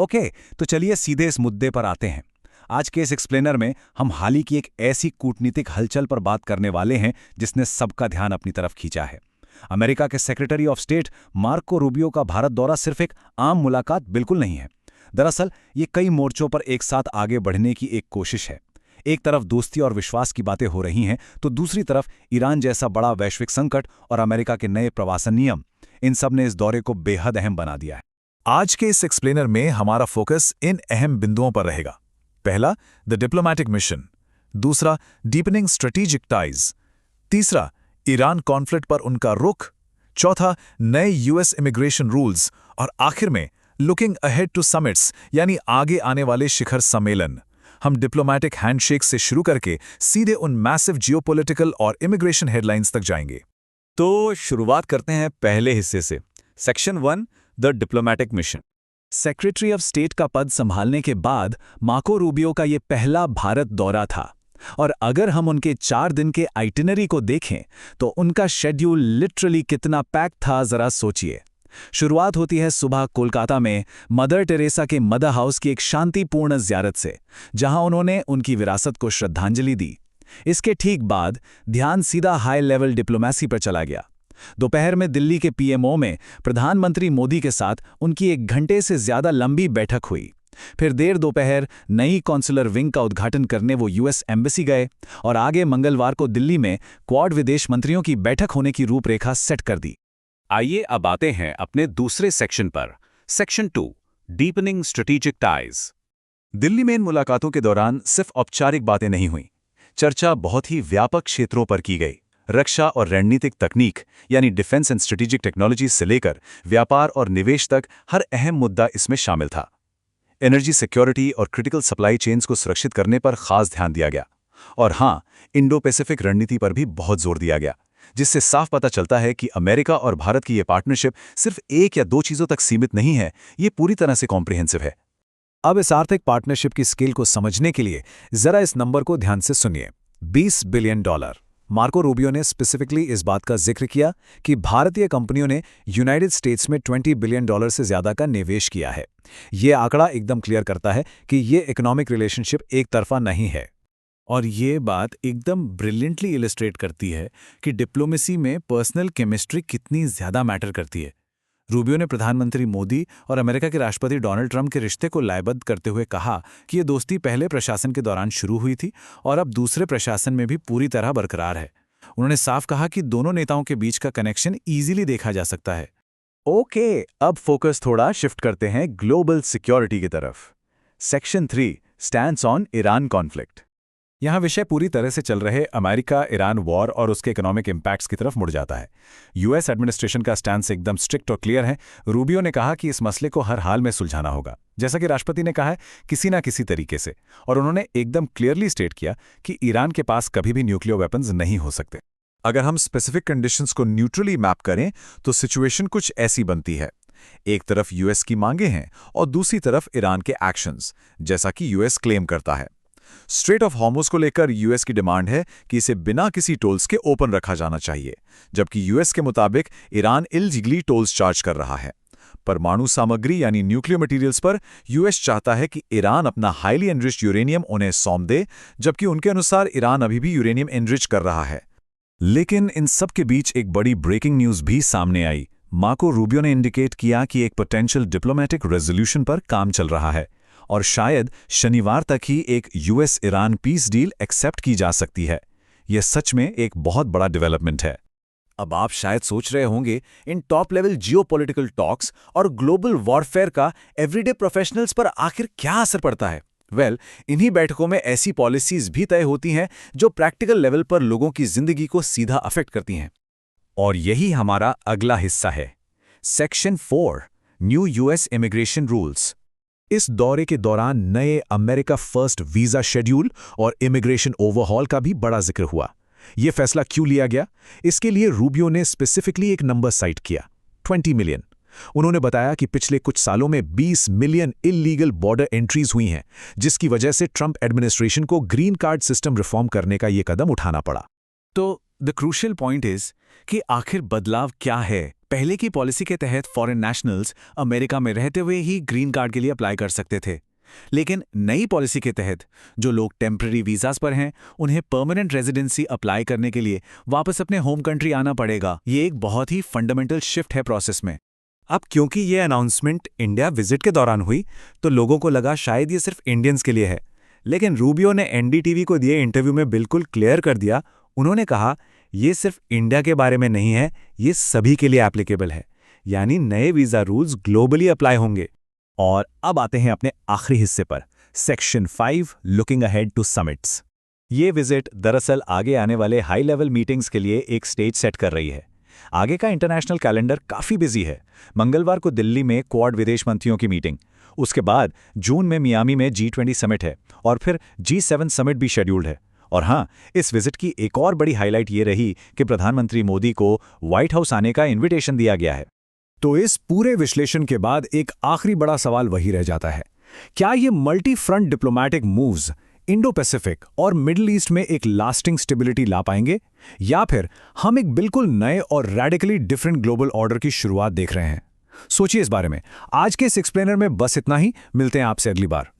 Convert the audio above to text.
Okay, तो चलिए सीधे इस मुद्दे पर आते हैं। आज के इस एक्सप्लेनर में हम हाल ही की एक ऐसी कूटनीतिक हलचल पर बात करने वाले हैं जिसने सबका ध्यान अपनी तरफ खींचा है। अमेरिका के secretary of state Marco Rubio का भारत दौरा सिर्फ एक आम मुलाकात बिल्कुल नहीं है। दरअसल ये कई मोर्चों पर एक साथ आगे बढ़ने की एक कोशिश है। एक तरफ दोस्ती और विश्वास की बातें हो रही हैं, तो दूसरी तरफ ईरान जैसा बड़ा वैश्विक संकट और अमेरिका के नए प्रवासन नियम, इन सब ने इस दौरे को बेहद अहम बना दिया है। आज के इस एक्सप्लेनर में हमारा फोकस इन अहम बिंदुओं पर रहेगा। पहला, द डिप्लोमैटिक मिशन। दूसरा, डीपनिंग स्ट्रेटेजिक टाइज। तीसरा, ईरान कॉन्फ्लिक्ट पर उनका रुख। चौथा, नए यूएस इमिग्रेशन रूल्स। और आखिर में लुकिंग अहेड टू समिट्स, यानी आगे आने वाले शिखर सम्मेलन। हम डिप्लोमैटिक हैंडशेक से शुरू करके सीधे उन मैसिव जियोपॉलिटिकल और इमिग्रेशन हेडलाइंस तक जाएंगे। तो शुरुआत करते हैं पहले हिस्से से। Section 1, the diplomatic mission. Secretary of state का पद संभालने के बाद मार्को रूबियो का ये पहला भारत दौरा था। और अगर हम उनके 4 दिन के आइटिनरी को देखें तो उनका शेड्यूल लिटरली कितना पैक था, जरा सोचिए। शुरुआत होती है सुबह कोलकाता में मदर टेरेसा के मदर हाउस की एक शांतिपूर्ण ज़ियारत से, जहां उन्होंने उनकी विरासत को श्रद्धांजलि दी। इसके ठीक बाद ध्यान सीधा हाई लेवल डिप्लोमेसी पर चला गया। दोपहर में दिल्ली के पीएमओ में प्रधानमंत्री मोदी के साथ उनकी 1 घंटे से ज्यादा लंबी बैठक हुई। फिर देर दोपहर नई कॉन्सुलर विंग का उद्घाटन करने वो यूएस एम्बेसी गए और आगे मंगलवार को दिल्ली में क्वाड विदेश मंत्रियों की बैठक होने की रूपरेखा सेट कर दी। आइए अब आते हैं अपने दूसरे सेक्शन पर। Section 2, deepening strategic ties. Delhi में इन मुलाकातों के दौरान सिर्फ औपचारिक बातें नहीं हुई, चर्चा बहुत ही व्यापक क्षेत्रों पर की गई। रक्षा और रणनीतिक तकनीक यानी डिफेंस एंड स्ट्रेटेजिक टेक्नोलॉजी से लेकर व्यापार और निवेश तक हर अहम मुद्दा इसमें शामिल था। एनर्जी सिक्योरिटी और क्रिटिकल सप्लाई चेन्स को सुरक्षित करने पर खास ध्यान दिया गया। और हाँ, इंडो पैसिफिक रणनीति पर भी बहुत जोर दिया गया, जिससे साफ पता चलता है कि अमेरिका और भारत की ये पार्टनरशिप सिर्फ 1 या 2 चीज़ों तक सीमित नहीं है, ये पूरी तरह से कॉम्प्रिहेंसिव है। अब इस आर्थिक पार्टनरशिप की स्केल को समझने के लिए जरा इस नंबर को ध्यान से सुनिए, $20 बिलियन। मार्को रूबियो ने स्पेसिफिकली इस बात का जिक्र किया कि भारतीय कंपनियों ने यूनाइटेड स्टेट्स में $20 बिलियन से ज्यादा का निवेश किया है। ये आंकड़ा एकदम क्लियर करता है कि ये इकोनॉमिक रिलेशनशिप एक तरफा नहीं है। और ये बात एकदम ब्रिलियंटली इलस्ट्रेट करती है कि डिप्लोमेसी में पर्सनल केमिस्ट्री कितनी ज्यादा मैटर करती है। रूबियो ने प्रधानमंत्री मोदी और अमेरिका के राष्ट्रपति डोनाल्ड ट्रंप के रिश्ते को लयबद्ध करते हुए कहा कि ये दोस्ती पहले प्रशासन के दौरान शुरू हुई थी और अब दूसरे प्रशासन में भी पूरी तरह बरकरार है। उन्होंने साफ कहा कि दोनों नेताओं के बीच का कनेक्शन इजीली देखा जा सकता है। ओके, अब फोकस थोड़ा शिफ्ट करते हैं ग्लोबल सिक्योरिटी की तरफ। Section 3, stands on Iran conflict. यहाँ विषय पूरी तरह से चल रहे अमेरिका ईरान वॉर और उसके इकोनॉमिक इंपैक्ट्स की तरफ मुड़ जाता है। यूएस एडमिनिस्ट्रेशन का स्टैंड एकदम स्ट्रिक्ट और क्लियर है। रूबियो ने कहा कि इस मसले को हर हाल में सुलझाना होगा, जैसा कि राष्ट्रपति ने कहा है, किसी ना किसी तरीके से। और उन्होंने एकदम क्लियरली स्टेट किया कि ईरान के पास कभी भी न्यूक्लियर वेपन्स नहीं हो सकते। अगर हम स्पेसिफिक कंडीशंस को न्यूट्रली मैप करें तो सिचुएशन कुछ ऐसी बनती है। एक तरफ यूएस की मांगे हैं और दूसरी तरफ ईरान के एक्शंस, जैसा कि यूएस क्लेम करता है। स्ट्रेट ऑफ हॉर्मुज़ को लेकर यूएस की डिमांड है कि इसे बिना किसी टोल्स के ओपन रखा जाना चाहिए, जबकि यूएस के मुताबिक ईरान इललीगली टोल्स चार्ज कर रहा है। परमाणु सामग्री यानी न्यूक्लियर मटेरियल्स पर यूएस चाहता है कि ईरान अपना हाईली एनरिच्ड यूरेनियम उन्हें सौंप दे, जबकि उनके अनुसार ईरान अभी भी यूरेनियम एनरिच कर रहा है। लेकिन इन सब के बीच एक बड़ी ब्रेकिंग न्यूज़ भी सामने आई। मार्को रूबियो ने इंडिकेट किया कि एक पोटेंशियल डिप्लोमैटिक रेजोल्यूशन पर काम चल रहा है और शायद शनिवार तक ही एक US Iran peace deal accept की जा सकती है। यह सच में एक बहुत बड़ा डेवलपमेंट है। अब आप शायद सोच रहे होंगे, इन टॉप लेवल जियोपॉलिटिकल टॉक्स और ग्लोबल वॉरफेयर का एवरीडे प्रोफेशनल्स पर आखिर क्या असर पड़ता है? इन्हीं बैठकों में ऐसी पॉलिसीज भी तय होती हैं जो प्रैक्टिकल लेवल पर लोगों की जिंदगी को सीधा अफेक्ट करती हैं। और यही हमारा अगला हिस्सा है, section 4, new US immigration rules. इस दौरे के दौरान नए अमेरिका फर्स्ट वीजा शेड्यूल और इमिग्रेशन ओवरहॉल का भी बड़ा जिक्र हुआ। यह फैसला क्यों लिया गया? इसके लिए रूबियो ने स्पेसिफिकली एक नंबर साइट किया, 20 मिलियन। उन्होंने बताया कि पिछले कुछ सालों में 20 मिलियन इल्लीगल बॉर्डर एंट्रीज हुई हैं, जिसकी वजह से ट्रंप एडमिनिस्ट्रेशन को ग्रीन कार्ड सिस्टम रिफॉर्म करने का यह कदम उठाना पड़ा। तो द क्रूशियल पॉइंट इज कि आखिर बदलाव क्या है? पहले की पॉलिसी के तहत फॉरेन नेशनल्स अमेरिका में रहते हुए ही ग्रीन कार्ड के लिए अप्लाई कर सकते थे, लेकिन नई पॉलिसी के तहत जो लोग टेम्पररी वीजास पर हैं उन्हें परमानेंट रेजिडेंसी अप्लाई करने के लिए वापस अपने होम कंट्री आना पड़ेगा। ये एक बहुत ही फंडामेंटल शिफ्ट है प्रोसेस में। अब क्योंकि ये अनाउंसमेंट इंडिया विजिट के दौरान हुई तो लोगों को लगा शायद ये सिर्फ इंडियंस के लिए है, लेकिन रूबियो ने एनडीटीवी को दिए इंटरव्यू में बिल्कुल क्लियर कर दिया। उन्होंने कहा ये सिर्फ इंडिया के बारे में नहीं है, ये सभी के लिए एप्लीकेबल है, यानी नए वीजा रूल्स ग्लोबली अप्लाई होंगे। और अब आते हैं अपने आखिरी हिस्से पर, section 5 looking ahead to summits. ये विजिट दरअसल आगे आने वाले हाई लेवल मीटिंग्स के लिए एक स्टेज सेट कर रही है। आगे का इंटरनेशनल कैलेंडर काफ़ी बिजी है। मंगलवार को दिल्ली में क्वाड विदेश मंत्रियों की मीटिंग, उसके बाद जून में मियामी में G20 समिट है और फिर G7 समिट भी शेड्यूल्ड है। और हाँ, इस विजिट की एक और बड़ी हाईलाइट ये रही कि प्रधानमंत्री मोदी को व्हाइट हाउस आने का इन्विटेशन दिया गया है। तो इस पूरे विश्लेषण के बाद एक आखिरी बड़ा सवाल वही रह जाता है, क्या ये multi front diplomatic moves Indo Pacific और मिडिल ईस्ट में एक लास्टिंग स्टेबिलिटी ला पाएंगे, या फिर हम एक बिल्कुल नए और रैडिकली डिफरेंट ग्लोबल ऑर्डर की शुरुआत देख रहे हैं? सोचिए इस बारे में। आज के इस एक्सप्लेनर में बस इतना ही। मिलते हैं आपसे अगली बार।